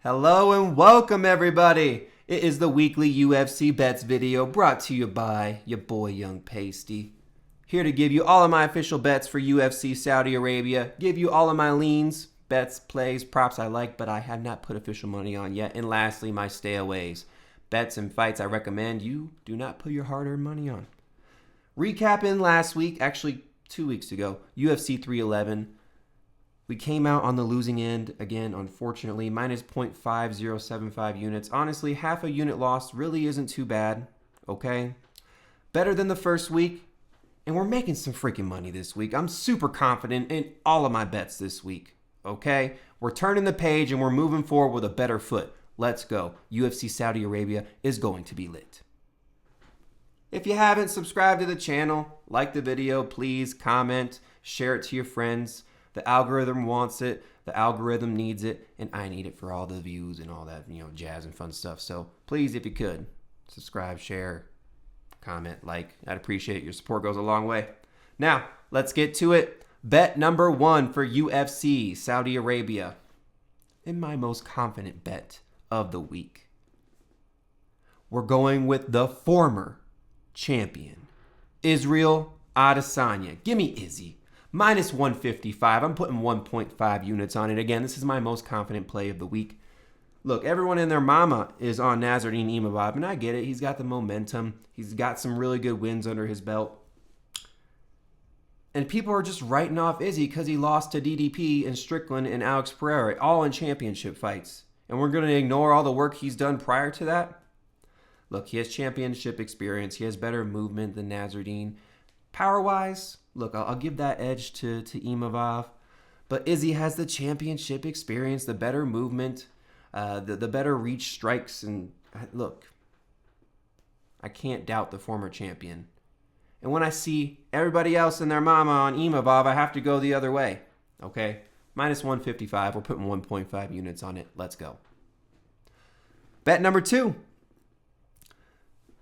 Hello and welcome everybody. It is the weekly UFC bets video brought to you by your boy Young Pasty. Here to give you all of my official bets for UFC Saudi Arabia, give you all of my leans, bets, plays, props I like but I have not put official money on yet, and lastly my stayaways, bets and fights I recommend you do not put your hard-earned money on. Recapping last week, actually 2 weeks ago, UFC 311. We came out on the losing end, again, unfortunately, minus 0.5075 units. Honestly, half a unit loss really isn't too bad, okay? Better than the first week, and we're making some freaking money this week. I'm super confident in all of my bets this week, okay? We're turning the page and we're moving forward with a better foot. Let's go. UFC Saudi Arabia is going to be lit. If you haven't subscribed to the channel, like the video, please comment, share it to your friends. The algorithm wants it, the algorithm needs it, and I need it for all the views and all that, jazz and fun stuff. So please, if you could, subscribe, share, comment, like. I'd appreciate it. Your support goes a long way. Now, let's get to it. Bet number 1 for UFC Saudi Arabia. And my most confident bet of the week. We're going with the former champion, Israel Adesanya. Give me Izzy. Minus 155. I'm putting 1.5 units on it. Again, this is my most confident play of the week. Look, everyone and their mama is on Nassourdine Imavov, and I get it. He's got the momentum. He's got some really good wins under his belt. And people are just writing off Izzy because he lost to DDP and Strickland and Alex Pereira, all in championship fights. And we're going to ignore all the work he's done prior to that? Look, he has championship experience. He has better movement than Nassourdine. Power-wise, look, I'll give that edge to Imavov. But Izzy has the championship experience, the better movement, the better reach strikes. And look, I can't doubt the former champion. And when I see everybody else and their mama on Imavov, I have to go the other way. Okay? Minus 155. We're putting 1.5 units on it. Let's go. Bet number 2.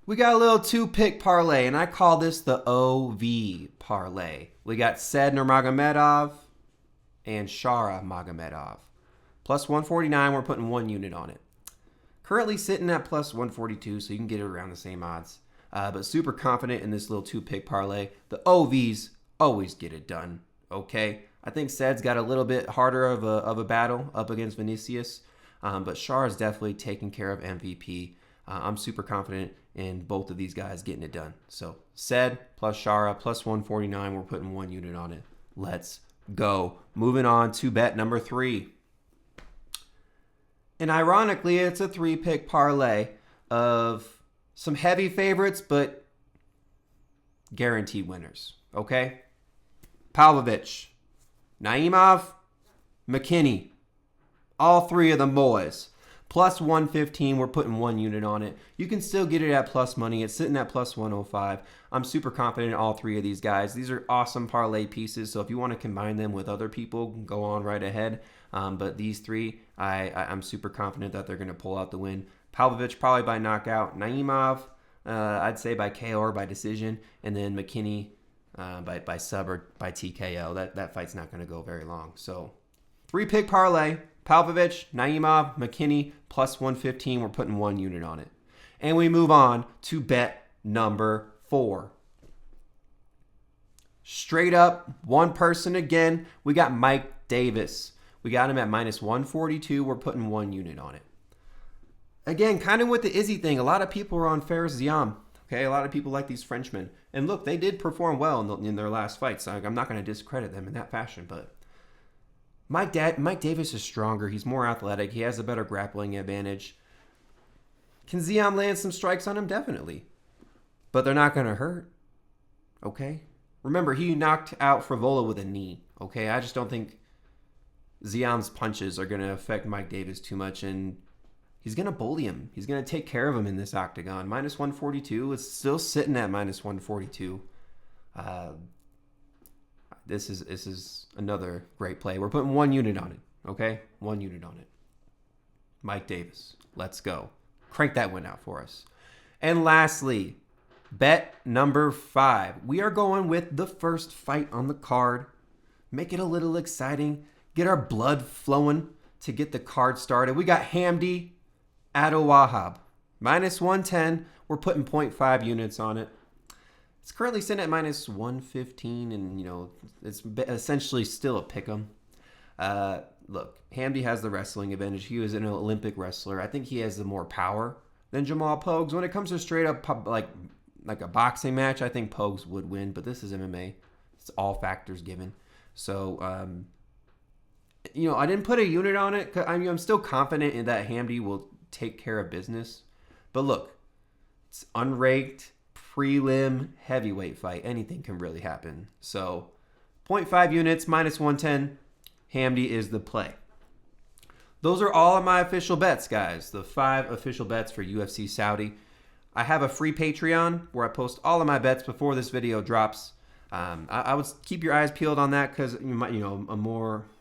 We got a little 2-pick parlay, and I call this the OV parlay. We got said Nurmagomedov and Shara Magomedov. Plus 149, we're putting 1 unit on it. Currently sitting at plus 142, so you can get it around the same odds. But super confident in this little 2-pick parlay. The OVs always get it done, okay? I think Said's got a little bit harder of a battle up against Vinicius, but Shara's definitely taking care of MVP. I'm super confident in both of these guys getting it done. So, Said plus Shara plus 149. We're putting 1 unit on it. Let's go. Moving on to bet number 3. And ironically, it's a 3-pick parlay of some heavy favorites, but guaranteed winners. Okay? Pavlovich, Naimov, McKinney. All 3 of them boys. Plus 115, we're putting 1 unit on it. You can still get it at plus money. It's sitting at plus 105. I'm super confident in all 3 of these guys. These are awesome parlay pieces, so if you want to combine them with other people, go on right ahead. But these 3, I'm super confident that they're going to pull out the win. Pavlovich probably by knockout. Naimov, I'd say by KO or by decision. And then McKinney by sub or by TKO. That fight's not going to go very long. So 3-pick parlay. Pavlovich, Naimov, McKinney, plus 115. We're putting 1 unit on it. And we move on to bet number 4. Straight up, one person again. We got Mike Davis. We got him at minus 142. We're putting 1 unit on it. Again, kind of with the Izzy thing, a lot of people are on Ziam. Okay, a lot of people like these Frenchmen. And look, they did perform well in their last fights. I'm not going to discredit them in that fashion, but Mike Davis is stronger. He's more athletic. He has a better grappling advantage. Can Ziam land some strikes on him? Definitely. But they're not going to hurt. Okay? Remember, he knocked out Frivola with a knee. Okay? I just don't think Ziam's punches are going to affect Mike Davis too much. And he's going to bully him. He's going to take care of him in this octagon. Minus 142. It's still sitting at minus 142. This is another great play. We're putting 1 unit on it, okay? 1 unit on it. Mike Davis, let's go. Crank that one out for us. And lastly, bet number 5. We are going with the first fight on the card. Make it a little exciting. Get our blood flowing to get the card started. We got Hamdi Adewahab, minus 110. We're putting 0.5 units on it. It's currently sitting at minus 115, and, you know, it's essentially still a pick'em. Look, Hamdi has the wrestling advantage. He was an Olympic wrestler. I think he has the more power than Jamal Pogues. When it comes to straight up like a boxing match, I think Pogues would win, but this is MMA. It's all factors given. So, you know, I didn't put a unit on it. I'm still confident in that Hamdi will take care of business. But look, it's unranked, prelim, heavyweight fight. Anything can really happen. So 0.5 units, minus 110. Hamdi is the play. Those are all of my official bets, guys. The 5 official bets for UFC Saudi. I have a free Patreon where I post all of my bets before this video drops. I would keep your eyes peeled on that because you might,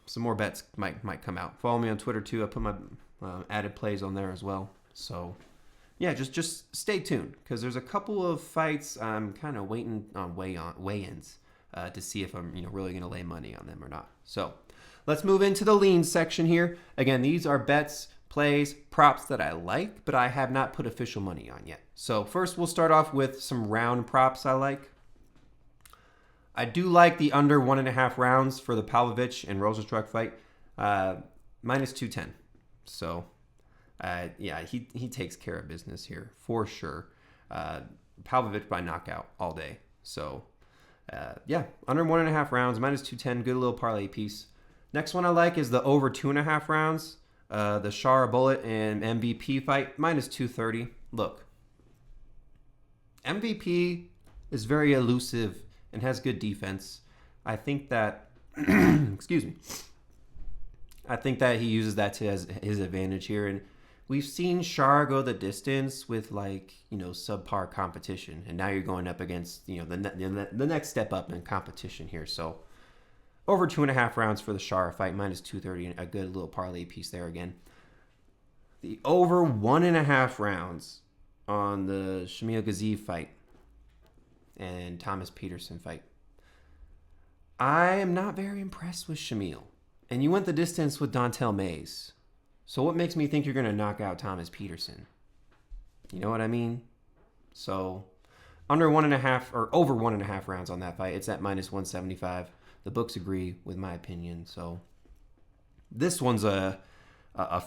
some more bets might come out. Follow me on Twitter too. I put my added plays on there as well. So yeah, just stay tuned because there's a couple of fights I'm kind of waiting on weigh-ins to see if I'm really going to lay money on them or not. So let's move into the lean section here. Again, these are bets, plays, props that I like, but I have not put official money on yet. So first we'll start off with some round props I like. I do like the under 1.5 rounds for the Pavlovich and Rozenstruik fight, minus 210. So, yeah, he takes care of business here for sure. Pavlovich by knockout all day. So, yeah, under 1.5 rounds, minus 210, good little parlay piece. Next one I like is the over 2.5 rounds, the Shara Bullet and MVP fight, minus 230. Look, MVP is very elusive and has good defense. I think that, excuse me, I think that he uses that to his advantage here. And we've seen Shara go the distance with subpar competition. And now you're going up against, the next step up in competition here. So over 2.5 rounds for the Shara fight, minus 230, and a good little parlay piece there again. The over 1.5 rounds on the Shamil Gaziev fight and Thomas Petersen fight. I am not very impressed with Shamil. And you went the distance with Dontel Mays. So what makes me think you're going to knock out Thomas Petersen? You know what I mean? So under 1.5 or over 1.5 rounds on that fight. It's at minus 175. The books agree with my opinion. So this one's a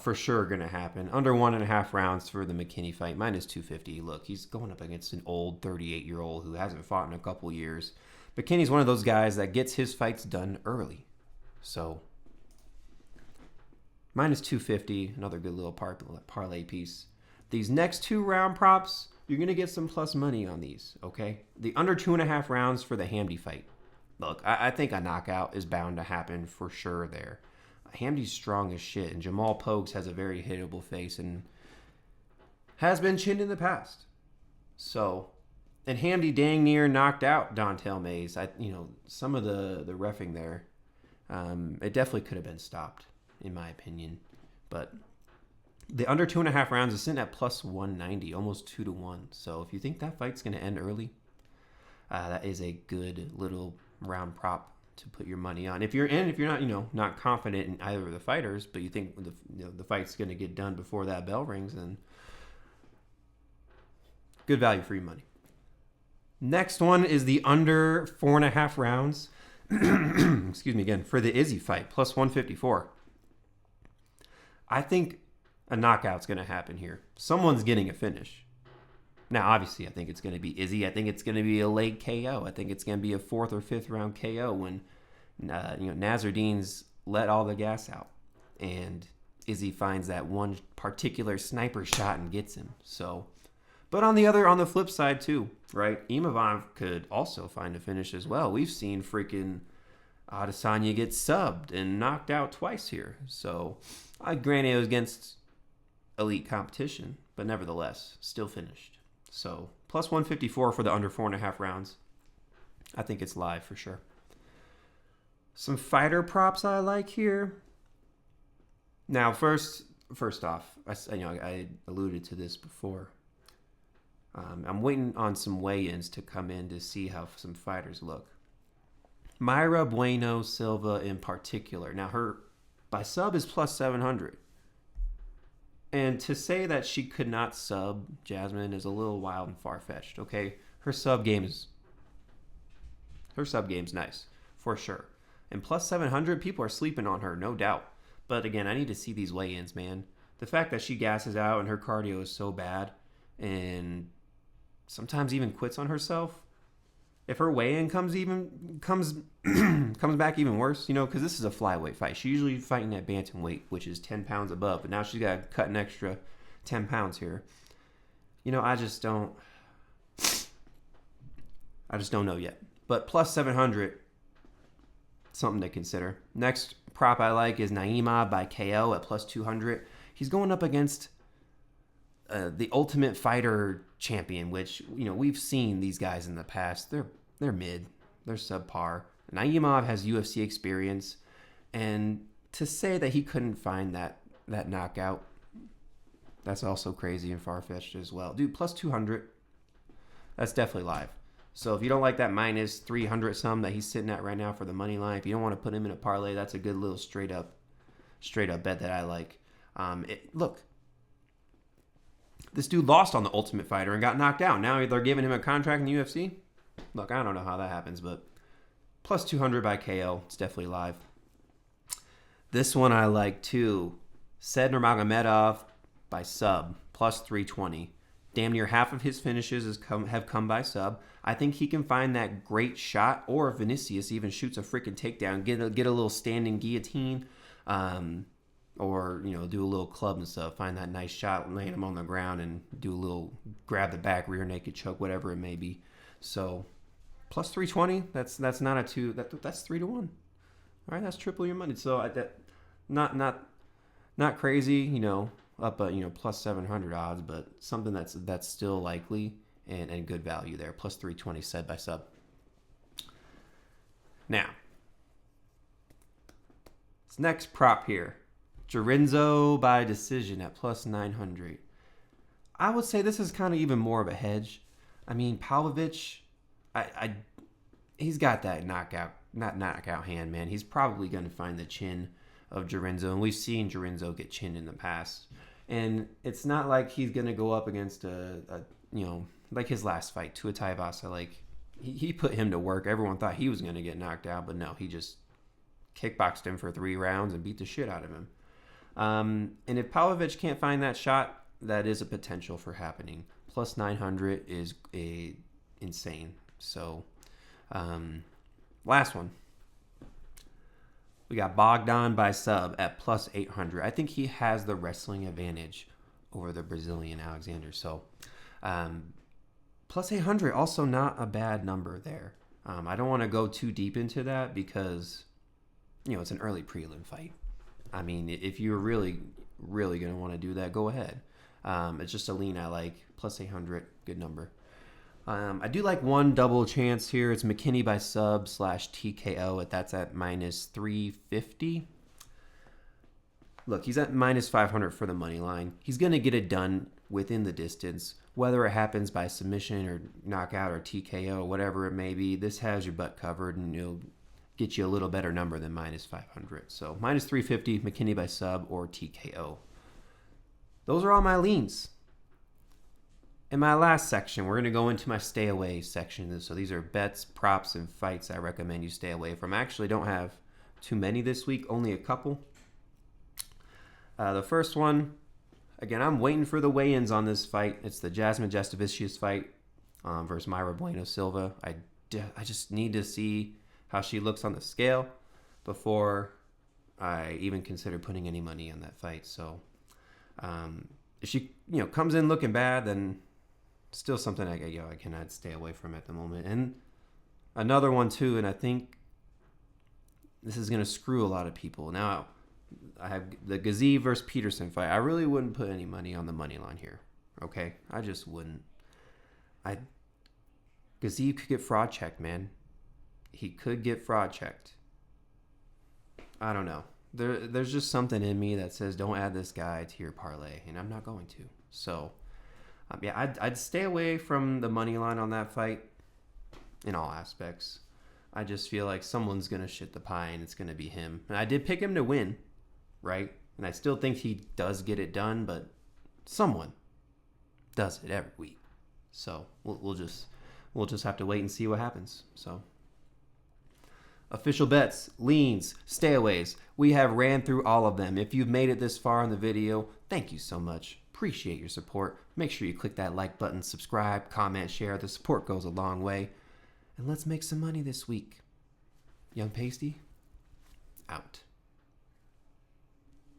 for sure going to happen. Under 1.5 rounds for the McKinney fight, minus 250. Look, he's going up against an old 38-year-old who hasn't fought in a couple years. McKinney's one of those guys that gets his fights done early. So minus 250, another good little parlay piece. These next 2 round props, you're going to get some plus money on these, okay? The under 2.5 rounds for the Hamdi fight. Look, I think a knockout is bound to happen for sure there. Hamdi's strong as shit, and Jamal Pogues has a very hittable face and has been chinned in the past. So, and Hamdi dang near knocked out Dontel Mays. Some of the reffing there, it definitely could have been stopped, in my opinion. But the under 2.5 rounds is sitting at plus 190, almost 2-1. So if you think that fight's going to end early, that is a good little round prop to put your money on. If you're not confident in either of the fighters, but you think the fight's going to get done before that bell rings, then good value for your money. Next one is the under 4.5 rounds. Excuse me again, for the Izzy fight, plus 154. I think a knockout's going to happen here. Someone's getting a finish. Now, obviously, I think it's going to be Izzy. I think it's going to be a late KO. I think it's going to be a 4th or 5th round KO when Nassourdine's let all the gas out, and Izzy finds that one particular sniper shot and gets him. So, but on the flip side too, right? Imavov could also find a finish as well. We've seen freaking Adesanya get subbed and knocked out twice here. So, granted it was against elite competition, but nevertheless, still finished. So, plus 154 for the under 4.5 rounds. I think it's live for sure. Some fighter props I like here. Now, first off, I alluded to this before. I'm waiting on some weigh-ins to come in to see how some fighters look. Mayra, Bueno, Silva in particular. Now, her by sub is plus 700. And to say that she could not sub Jasmine is a little wild and far-fetched, okay? Her sub game's nice, for sure. And plus 700, people are sleeping on her, no doubt. But again, I need to see these weigh-ins, man. The fact that she gasses out and her cardio is so bad and sometimes even quits on herself, if her weigh-in comes back even worse, because this is a flyweight fight. She's usually fighting at bantamweight, which is 10 pounds above, but now she's got to cut an extra 10 pounds here. I just don't know yet. But plus 700, something to consider. Next prop I like is Naimov by KO at plus 200. He's going up against the Ultimate Fighter champion, which we've seen these guys in the past. They're mid, they're subpar. Naimov has UFC experience, and to say that he couldn't find that knockout, that's also crazy and far-fetched as well. Dude, plus 200, that's definitely live. So if you don't like that minus 300 some that he's sitting at right now for the money line, if you don't want to put him in a parlay, that's a good little straight up bet that I like. Look, this dude lost on the Ultimate Fighter and got knocked out. Now they're giving him a contract in the UFC. Look, I don't know how that happens, but plus 200 by KO. It's definitely live. This one I like too. Said Nurmagomedov by sub, plus 320. Damn near half of his finishes have come by sub. I think he can find that great shot, or if Vinicius even shoots a freaking takedown, get a little standing guillotine, or do a little club and stuff. Find that nice shot, laying him on the ground, and do a little grab the back, rear naked choke, whatever it may be. So plus 320. That's not a two. That's 3-1. All right, that's triple your money. So not crazy. Up at plus 700 odds, but something that's still likely and good value there. Plus 320 said by sub. Now, this next prop here. Jairzinho by decision at plus 900. I would say this is kind of even more of a hedge. I mean, Pavlovich, he's got that knockout hand, man. He's probably going to find the chin of Jairzinho, and we've seen Jairzinho get chinned in the past. And it's not like he's going to go up against like his last fight, Tua Taibasa. Like, he put him to work. Everyone thought he was going to get knocked out, but no, he just kickboxed him for 3 rounds and beat the shit out of him. And if Pavlovich can't find that shot, that is a potential for happening. Plus 900 is insane. So, last one. We got Bogdan by sub at plus 800. I think he has the wrestling advantage over the Brazilian Alexander. So, plus 800, also not a bad number there. I don't want to go too deep into that because, it's an early prelim fight. I mean, if you're really, really going to want to do that, go ahead. It's just a lean I like. Plus 800, good number. I do like one double chance here. It's McKinney by sub / TKO. That's at minus 350. Look, he's at minus 500 for the money line. He's going to get it done within the distance. Whether it happens by submission or knockout or TKO, whatever it may be, this has your butt covered and it'll get you a little better number than minus 500. So minus 350, McKinney by sub or TKO. Those are all my leans. In my last section, we're going to go into my stay away section. So these are bets, props, and fights I recommend you stay away from. I actually don't have too many this week, only a couple. The first one, again, I'm waiting for the weigh-ins on this fight. It's the Jasmine Jasudavicius fight versus Mayra Bueno Silva. I just need to see how she looks on the scale before I even consider putting any money on that fight. So if she comes in looking bad, then still something I cannot stay away from at the moment. And another one too, and I think this is going to screw a lot of people. Now, I have the Gaziev versus Petersen fight. I really wouldn't put any money on the money line here. Okay? I just wouldn't. Gaziev could get fraud checked, man. He could get fraud checked. I don't know. There's just something in me that says don't add this guy to your parlay, and I'm not going to. So, I'd stay away from the money line on that fight in all aspects. I just feel like someone's going to shit the pie, and it's going to be him. And I did pick him to win, right? And I still think he does get it done, but someone does it every week. So we'll just have to wait and see what happens. So official bets, leans, stayaways. We have ran through all of them. If you've made it this far in the video, thank you so much. Appreciate your support. Make sure you click that like button, subscribe, comment, share. The support goes a long way. And let's make some money this week. Young Pasty, out.